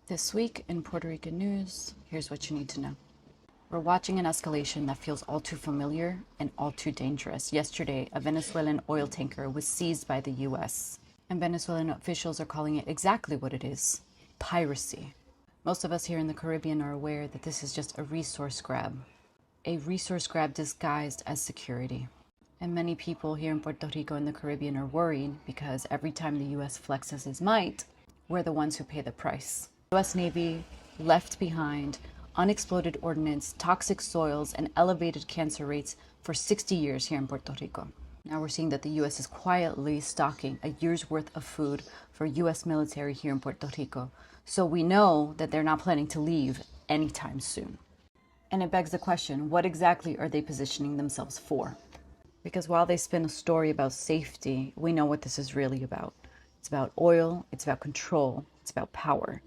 This week in Puerto Rican news, here's what you need to know. We're watching an escalation that feels all too familiar and all too dangerous. Yesterday, a Venezuelan oil tanker was seized by the U.S., and Venezuelan officials are calling it exactly what it is: piracy. Most of us here in the Caribbean are aware that this is just a resource grab disguised as security. And many people here in Puerto Rico and the Caribbean are worried because every time the U.S. flexes its might, we're the ones who pay the price. The U.S. Navy left behind unexploded ordnance, toxic soils, and elevated cancer rates for 60 years here in Puerto Rico. Now we're seeing that the U.S. is quietly stocking a year's worth of food for U.S. military here in Puerto Rico. So we know that they're not planning to leave anytime soon. And it begs the question, what exactly are they positioning themselves for? Because while they spin a story about safety, we know what this is really about. It's about oil, it's about control, it's about power.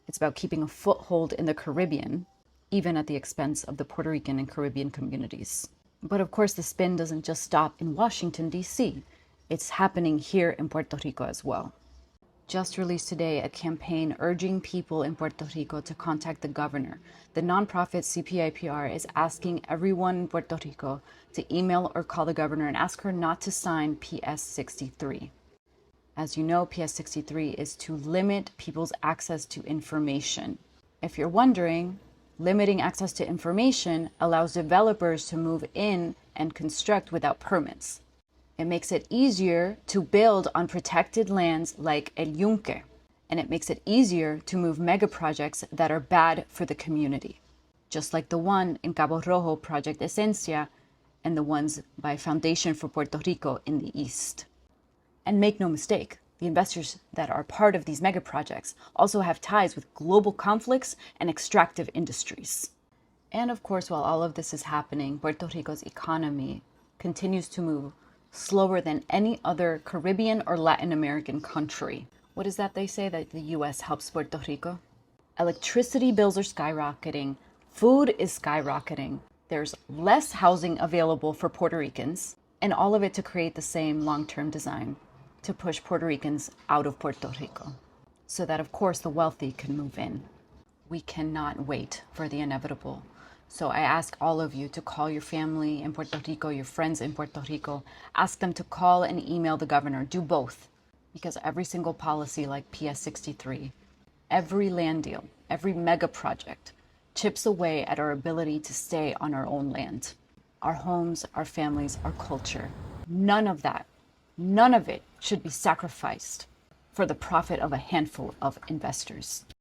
It's about keeping a foothold in the Caribbean, even at the expense of the Puerto Rican and Caribbean communities. But of course, the spin doesn't just stop in Washington, D.C. It's happening here in Puerto Rico as well. Just released today a campaign urging people in Puerto Rico to contact the governor. The nonprofit CPIPR is asking everyone in Puerto Rico to email or call the governor and ask her not to sign PS 63. As you know, PS 63 is to limit people's access to information. If you're wondering, limiting access to information allows developers to move in and construct without permits. It makes it easier to build on protected lands like El Yunque, and it makes it easier to move mega projects that are bad for the community, just like the one in Cabo Rojo, Project Esencia, and the ones by Foundation for Puerto Rico in the east. And make no mistake, the investors that are part of these mega projects also have ties with global conflicts and extractive industries. And of course, while all of this is happening, Puerto Rico's economy continues to move slower than any other Caribbean or Latin American country. What is that they say that the U.S. helps Puerto Rico? Electricity bills are skyrocketing, food is skyrocketing, there's less housing available for Puerto Ricans, and all of it to create the same long-term design to push Puerto Ricans out of Puerto Rico, so that of course the wealthy can move in. We cannot wait for the inevitable. So I ask all of you to call your family in Puerto Rico, your friends in Puerto Rico, ask them to call and email the governor, do both. Because every single policy like PS 63, every land deal, every mega project chips away at our ability to stay on our own land. Our homes, our families, our culture. None of it should be sacrificed for the profit of a handful of investors.